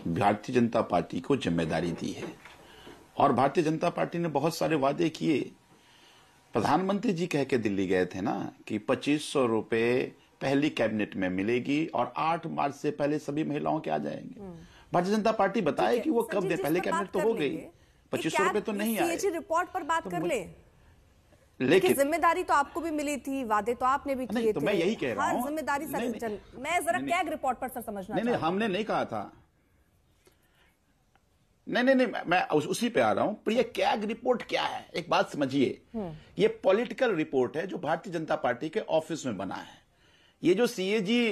Bharatiya Janata party को जिम्मेदारी दी है और भारतीय जनता पार्टी ने बहुत सारे वादे किए। प्रधानमंत्री जी कह के दिल्ली गए थे ना कि 2500 रुपए पहली कैबिनेट में मिलेगी और 8 मार्च से पहले सभी महिलाओं के आ जाएंगे। भारतीय जनता पार्टी बताए कि वो कब दे, पहले कैबिनेट तो हो गई, 2500 रुपए तो नहीं आए। रिपोर्ट पर बात कर ले, लेकिन जिम्मेदारी तो आपको भी मिली थी, वादे तो आपने भी किए थे। तो मैं यही कह रहा हूं, जिम्मेदारी सर, मैं जरा कैग रिपोर्ट पर सर समझना नहीं, हमने नहीं कहा था। नहीं, मैं उसी पे आ रहा हूं। पर ये कैग रिपोर्ट क्या है, एक बात समझिए। ये पॉलिटिकल रिपोर्ट है जो भारतीय जनता पार्टी के ऑफिस में बना है। ये जो सीएजी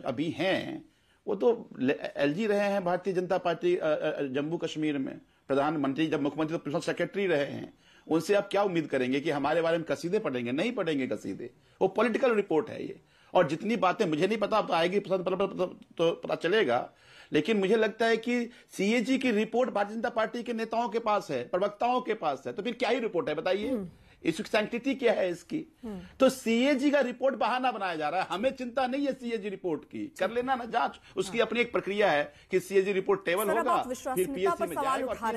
अभी हैं वो तो एलजी रहे हैं भारतीय जनता पार्टी जम्मू कश्मीर में, प्रधानमंत्री जब मुख्यमंत्री तो प्रिंसिपल सेक्रेटरी रहे हैं। उनसे आप क्या उम्मीद करेंगे कि हमारे बारे में कसीदे पढ़ेंगे? नहीं पढ़ेंगे कसीदे, वो पॉलिटिकल रिपोर्ट है ये। और जितनी बातें मुझे नहीं पता, अब तो आएगी तो पता चलेगा, लेकिन मुझे लगता है कि सीएजी की रिपोर्ट भारतीय जनता पार्टी के नेताओं के पास है, प्रवक्ताओं के पास है। तो फिर क्या ही रिपोर्ट है बताइए, इसकी सैंक्टिटी क्या है इसकी? तो सीएजी का रिपोर्ट बहाना बनाया जा रहा है। हमें चिंता नहीं है सीएजी रिपोर्ट की, कर लेना ना जांच, उसकी अपनी एक प्रक्रिया है कि सीएजी रिपोर्ट टेबल होगा, फिर पीएससी में जाएगा।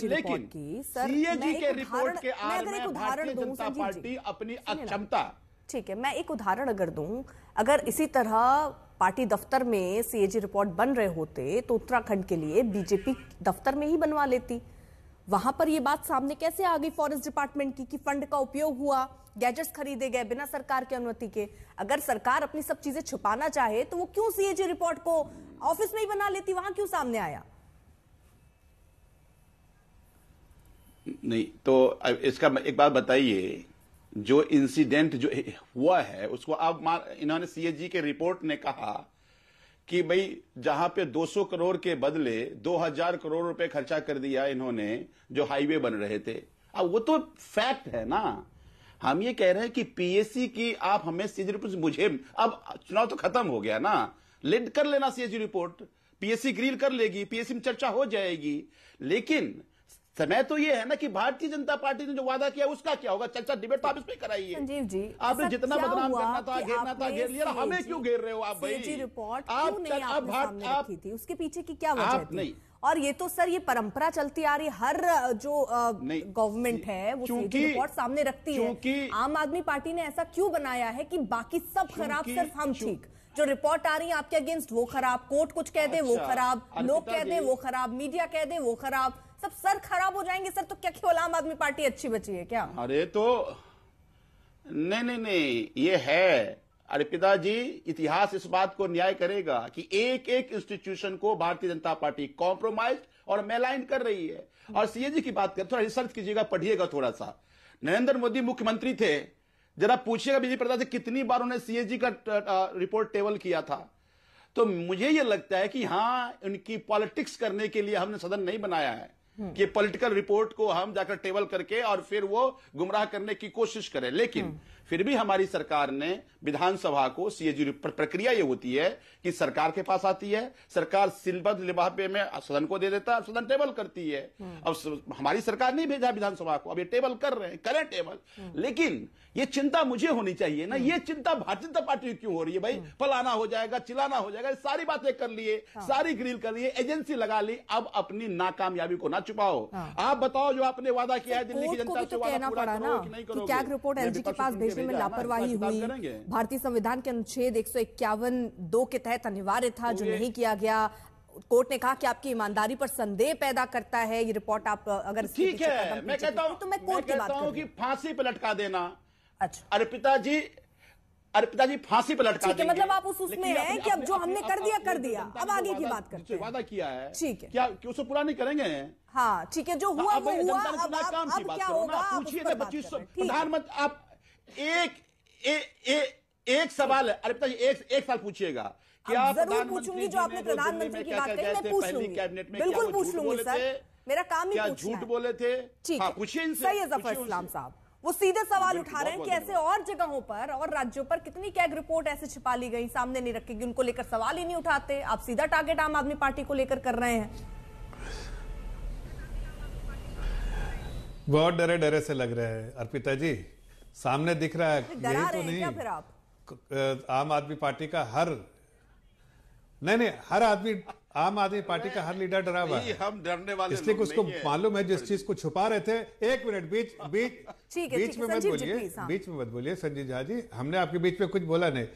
लेकिन सीएजी के रिपोर्ट के आड़ में भारतीय जनता पार्टी अपनी अक्षमता। ठीक है, मैं एक उदाहरण अगर दूं, अगर इसी तरह पार्टी दफ्तर में सीएजी रिपोर्ट बन रहे होते तो उत्तराखंड के लिए बीजेपी दफ्तर में ही बनवा लेती। वहां पर ये बात सामने कैसे आ गई फॉरेस्ट डिपार्टमेंट की कि फंड का उपयोग हुआ, गैजेट्स खरीदे गए बिना सरकार की अनुमति के? अगर सरकार अपनी सब चीजें छुपाना चाहे तो वो क्यों सीएजी रिपोर्ट को ऑफिस में ही बना लेती, वहां क्यों सामने आया? नहीं तो इसका एक बात बताइए, जो इंसिडेंट जो हुआ है उसको अब इन्होंने सीएजी के रिपोर्ट ने कहा कि भाई जहां पे 200 करोड़ के बदले 2000 करोड़ रुपए खर्चा कर दिया इन्होंने जो हाईवे बन रहे थे। अब वो तो फैक्ट है ना। हम ये कह रहे हैं कि पीएससी की आप हमें सीएजी रिपोर्ट, मुझे अब चुनाव तो खत्म हो गया ना, लीड कर लेना सीएजी रिपोर्ट, पीएससी ग्रील कर लेगी, पीएससी में चर्चा हो जाएगी। लेकिन समय तो ये है ना कि भारतीय जनता पार्टी ने जो वादा किया उसका क्या होगा? चर्चा डिबेट तो आप इसमें कराइए। संजीव जी, आपने जितना बदनाम करना था, घेरना था, घेर लिया। हमें क्यों घेर रहे हो आप भाई? रिपोर्ट क्यों नहीं आपने सामने रखी थी? उसके पीछे की क्या वजह थी? नहीं। और ये तो सर ये परंपरा चलती आ रही, हर जो गवर्नमेंट है वो सीएजी रिपोर्ट सामने रखती है। आम आदमी पार्टी ने ऐसा क्यों बनाया है कि बाकी सब खराब, सिर्फ हम ठीक? जो रिपोर्ट आ रही है आपके अगेंस्ट वो खराब, कोर्ट कुछ कह दे वो खराब, लोग कह दे वो खराब, मीडिया कह दे वो खराब, सब सर खराब हो जाएंगे सर। तो क्या केवल आम आदमी पार्टी अच्छी बची है क्या? अरे तो नहीं, ये है अर्पिता जी, इतिहास इस बात को न्याय करेगा कि एक एक इंस्टीट्यूशन को भारतीय जनता पार्टी कॉम्प्रोमाइज और मेलाइन कर रही है। और सीएजी की बात कर, थोड़ा रिसर्च कीजिएगा, पढ़िएगा थोड़ा सा। नरेंद्र मोदी मुख्यमंत्री थे, जरा पूछिएगा बीजेपी प्रधान से कितनी बार उन्होंने सीएजी का रिपोर्ट टेबल किया था। तो मुझे यह लगता है कि हाँ, उनकी पॉलिटिक्स करने के लिए हमने सदन नहीं बनाया है कि पॉलिटिकल रिपोर्ट को हम जाकर टेबल करके और फिर वो गुमराह करने की कोशिश करें। लेकिन फिर भी हमारी सरकार ने विधानसभा को सीएजी प्रक्रिया ये होती है कि सरकार के पास आती है, सरकार सिलबद्ध लिफाफे में सदन को दे देता है, सदन टेबल करती है। अब हमारी सरकार नहीं भेजा विधानसभा को, अब ये टेबल कर रहे हैं, करें टेबल। लेकिन ये चिंता मुझे होनी चाहिए ना, ये चिंता भारतीय जनता पार्टी क्यों हो रही है? भाई फलाना हो जाएगा, चिलाना हो जाएगा, सारी बातें कर लिए, सारी ग्रिल कर लिए, एजेंसी लगा ली। अब अपनी नाकामयाबी को ना छुपाओ। आप बताओ जो आपने वादा किया है दिल्ली की जनता से, वादा पूरा करो कि नहीं करोगे? कैग रिपोर्ट एलजी के पास भेजने में लापरवाही हुई, भारतीय संविधान के अनुच्छेद 151(2) के तहत अनिवार्य था जो नहीं किया गया। कोर्ट ने कहा कि आपकी ईमानदारी पर संदेह पैदा करता है ये रिपोर्ट। आप अगर ठीक है, मैं कहता हूं, तो मैं कोर्ट की बात हूं कि फांसी पे लटका देना। अच्छा, अर्पिता जी फांसी पे लटका देंगे। मतलब आप उसमें हैं कि अब जो हमने कर दिया, अब आगे की बात करते हैं। वादा किया है, ठीक है, क्या उसको पूरा नहीं करेंगे? हाँ ठीक है, जो हुआ वो हुआ। अब क्या होगा? पूछिए ना 2500 प्रधानमंत्री। आप एक सवाल है अर्पिता जी, एक साल पूछिएगा। क्या जरूर पूछूंगी, जो आपने प्रधानमंत्री की बात कही मैं पूछ लूंगी, बिल्कुल पूछ लूंगी सर, मेरा काम ही पूछना है। झूठ बोले थे? ठीक है, पूछिए इनसे। सही है जफर इस्लाम साहब, वो सीधे सवाल उठा रहे हैं कि ऐसे और जगहों पर और राज्यों पर कितनी कैग रिपोर्ट ऐसे छिपा ली गई, सामने नहीं रखेगी, उनको लेकर सवाल ही नहीं उठाते। आप सीधा टारगेट आम आदमी पार्टी को लेकर कर रहे हैं। बहुत डरे डरे से लग रहे हैं अर्पिता जी, सामने दिख रहा है। डरा रहे हैं क्या फिर आप? आम आदमी पार्टी का हर आदमी आम आदमी पार्टी का हर लीडर डरा हुआ है। हम डरने वाले इसलिए उसको मालूम है जिस चीज को छुपा रहे थे। एक मिनट, बीच में मत बोलिए, बीच में मत बोलिए संजीव झा जी, हमने आपके बीच में कुछ बोला नहीं।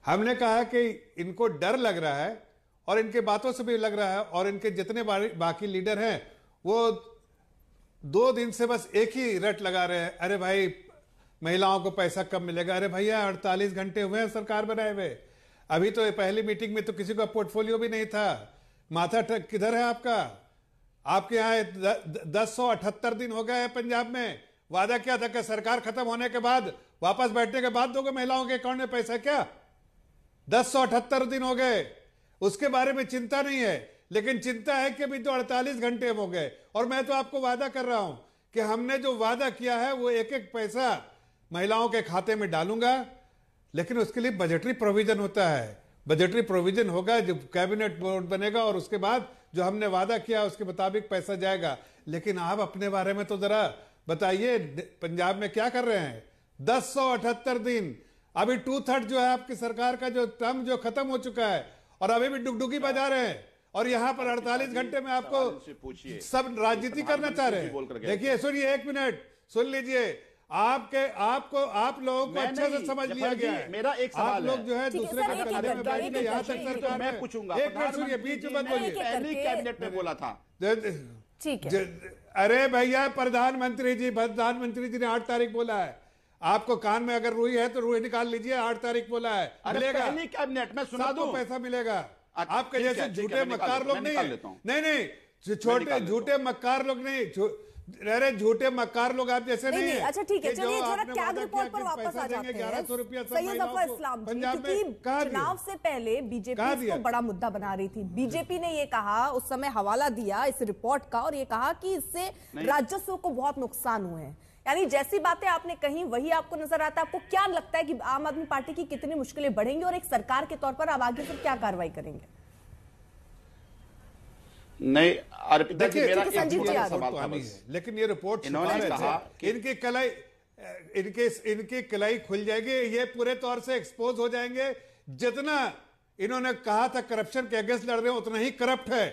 हमने कहा कि इनको डर लग रहा है और इनके बातों से भी लग रहा है, और इनके जितने बाकी लीडर हैं वो 2 दिन से बस एक ही रट लगा रहे हैं, अरे भाई महिलाओं को पैसा कब मिलेगा। अरे भैया 48 घंटे हुए हैं सरकार बनाए हुए, अभी तो पहली मीटिंग में तो किसी का पोर्टफोलियो भी नहीं था। माथा किधर है आपका? आपके यहाँ 1078 दिन हो गए हैं पंजाब में। वादा क्या था कि सरकार खत्म होने के बाद, वापस बैठने के बाद दोगे महिलाओं के अकाउंट में पैसा? क्या 1078 दिन हो गए, उसके बारे में चिंता नहीं है। लेकिन चिंता है कि अभी तो 48 घंटे हो गए, और मैं तो आपको वादा कर रहा हूं कि हमने जो वादा किया है वो एक एक पैसा महिलाओं के खाते में डालूंगा। लेकिन उसके लिए बजटरी प्रोविजन होता है, बजटरी प्रोविजन होगा, जब कैबिनेट बोर्ड बनेगा और उसके बाद जो हमने वादा किया उसके मुताबिक पैसा जाएगा। लेकिन आप अपने बारे में तो जरा बताइए, पंजाब में क्या कर रहे हैं? 1078 दिन, अभी 2/3 जो है आपकी सरकार का जो टर्म जो खत्म हो चुका है, और अभी भी डुगडुगी बजा रहे हैं, और यहाँ पर 48 घंटे में आपको सब राजनीति करना चाह रहे हैं। देखिए सुनिए, 1 मिनट सुन लीजिए, आप लोगों को अच्छे से समझ लिया गया है। मेरा एक सवाल आप लोग जो है दूसरे के खाते में बैठ के यहाँ तक सरकार मैं पूछूंगा, एक मिनट सुनिए, बीच में मत बोलिए। पहली कैबिनेट में बोला था, ठीक है। अरे भैया प्रधानमंत्री जी ने 8 तारीख बोला है। आपको कान में अगर रुई है तो रुई निकाल लीजिए, 8 तारीख बोला है। मिलेगा पहली कैबिनेट में, सुना दो पैसा मिलेगा। आपके जैसे झूठे मक्कार लोग नहीं, छोटे झूठे मक्कार लोग नहीं, अरे झूठे मक्कार लोग आप जैसे नहीं। अच्छा ठीक है, चलिए जरा कैग रिपोर्ट पर वापस आ जाते हैं। 1100 रुपया सैयद जफर इस्लाम जी, क्योंकि चुनाव से पहले बीजेपी इसको बड़ा मुद्दा बना रही थी। बीजेपी ने ये कहा, उस समय हवाला दिया इस रिपोर्ट का, और ये कहा कि इससे राजस्व को बहुत नुकसान हुए हैं। यानी जैसी बातें आपने कही वही आपको नजर आता है। आपको क्या लगता है कि आम आदमी पार्टी की कितनी मुश्किलें बढ़ेंगी, और एक सरकार के तौर पर आप आगे फिर क्या कार्रवाई करेंगे? नहीं अर्पिता जी, मेरा एक सवाल था बस। लेकिन ये रिपोर्ट इनकी कलाई खुल जाएगी, ये पूरे तौर से एक्सपोज हो जाएंगे। जितना इन्होंने कहा था करप्शन के अगेंस्ट लड़ रहे हैं, उतना ही करप्ट है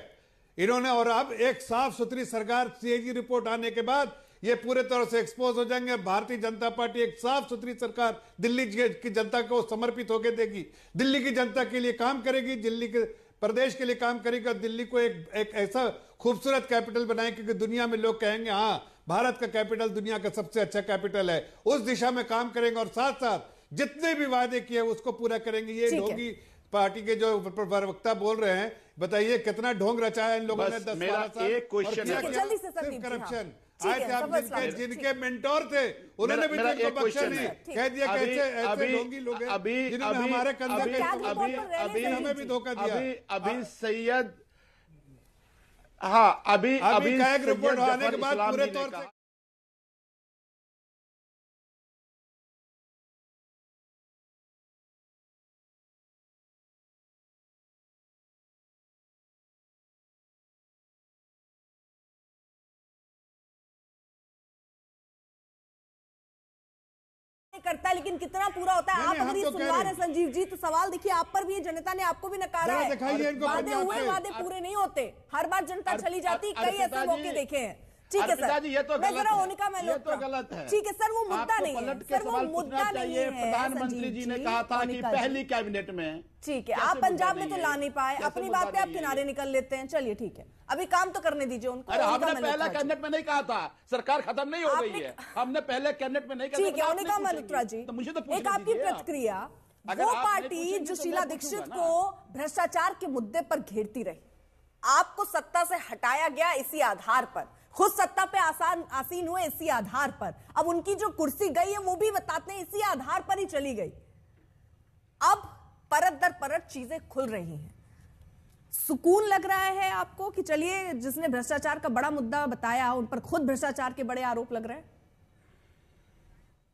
इन्होंने। और अब एक साफ सुथरी सरकार, सीएजी रिपोर्ट आने के बाद ये पूरे तरह से एक्सपोज हो जाएंगे। भारतीय जनता पार्टी एक साफ सुथरी सरकार दिल्ली की जनता को समर्पित होकर देगी, दिल्ली की जनता के लिए काम करेगी, दिल्ली के प्रदेश के लिए काम करेगा, दिल्ली को एक ऐसा खूबसूरत कैपिटल बनाए कि दुनिया में लोग कहेंगे हाँ भारत का कैपिटल दुनिया का सबसे अच्छा कैपिटल है। उस दिशा में काम करेंगे, और साथ साथ जितने भी वादे किए उसको पूरा करेंगे। ये ढोंगी पार्टी के जो प्रवक्ता बोल रहे हैं, बताइए कितना ढोंग रचाया इन लोगों ने 10-12 साल। एक क्वेश्चन है, करप्शन आए थे आप जिनके मेंटोर थे, उन्होंने भी जिनको बख्शा नहीं, कह दिया कैसे ऐसे ढोंगी लोग हैं जिन्होंने हमारे कंधे पे हमें भी धोखा दिया। अभी सैयद, हाँ अभी कैग रिपोर्ट आने के बाद पूरे तौर से करता है, लेकिन कितना पूरा होता है? आप अगर ये सुनवा रहे हैं संजीव जी, तो सवाल देखिए आप पर भी है, जनता ने आपको भी नकारा है। वादे हुए, वादे पूरे नहीं होते, हर बार जनता चली जाती, कई ऐसे मौके देखे हैं। ठीक है सर, ये तो गलत है, ये तो गलत है। ठीक है सर, वो मुद्दा नहीं है, सर वो मुद्दा नहीं है। प्रधानमंत्री जी ने कहा था कि पहली कैबिनेट में, ठीक है आप पंजाब में तो ला नहीं पाए, अपनी बात पे आप किनारे निकल लेते हैं। चलिए ठीक है, अभी काम तो करने दीजिए उनको। अरे हमने पहला कैबिनेट में नहीं कहा था सरकार खत्म नहीं हो गई है, हमने पहले कैबिनेट में नहीं कहा। ठीक है, उन्होंने मल्होत्रा जी, एक आपकी प्रतिक्रिया, वो पार्टी जो शीला दीक्षित को भ्रष्टाचार के मुद्दे पर घेरती रही, आपको सत्ता से हटाया गया इसी आधार पर, खुद सत्ता पे आसीन हुए इसी आधार पर, अब उनकी जो कुर्सी गई है वो भी बताते हैं इसी आधार पर ही चली गई। अब परत दर परत चीजें खुल रही हैं, सुकून लग रहा है आपको कि चलिए जिसने भ्रष्टाचार का बड़ा मुद्दा बताया उन पर खुद भ्रष्टाचार के बड़े आरोप लग रहे हैं?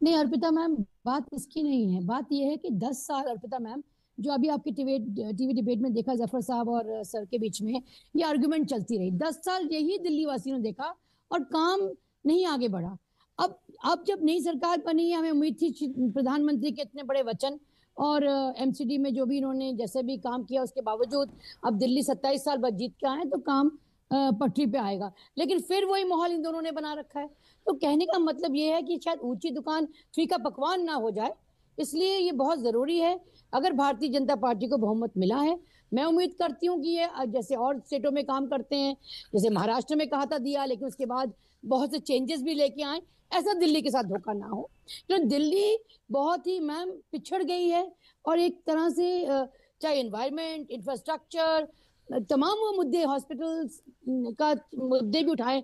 नहीं अर्पिता मैम, बात इसकी नहीं है, बात यह है कि 10 साल अर्पिता मैम, जो अभी आपकी टीवी डिबेट में देखा जफर साहब और सर के बीच में ये आर्गुमेंट चलती रही, 10 साल यही दिल्ली वासियों ने देखा और काम नहीं आगे बढ़ा। अब जब नई सरकार बनी, हमें उम्मीद थी प्रधानमंत्री के इतने बड़े वचन और एमसीडी में जो भी इन्होंने जैसे भी काम किया उसके बावजूद अब दिल्ली 27 साल बाद जीत के आए तो काम पटरी पे आएगा, लेकिन फिर वही माहौल इन दोनों ने बना रखा है। तो कहने का मतलब ये है कि शायद ऊंची दुकान फीका पकवान ना हो जाए, इसलिए ये बहुत जरूरी है। अगर भारतीय जनता पार्टी को बहुमत मिला है, मैं उम्मीद करती हूँ कि ये जैसे और स्टेटों में काम करते हैं, जैसे महाराष्ट्र में कहा था दिया, लेकिन उसके बाद बहुत से चेंजेस भी लेके आए, ऐसा दिल्ली के साथ धोखा ना हो। तो दिल्ली बहुत ही मैम पिछड़ गई है और एक तरह से चाहे एनवायरमेंट, इंफ्रास्ट्रक्चर, तमाम वो मुद्दे, हॉस्पिटल्स का मुद्दे भी उठाए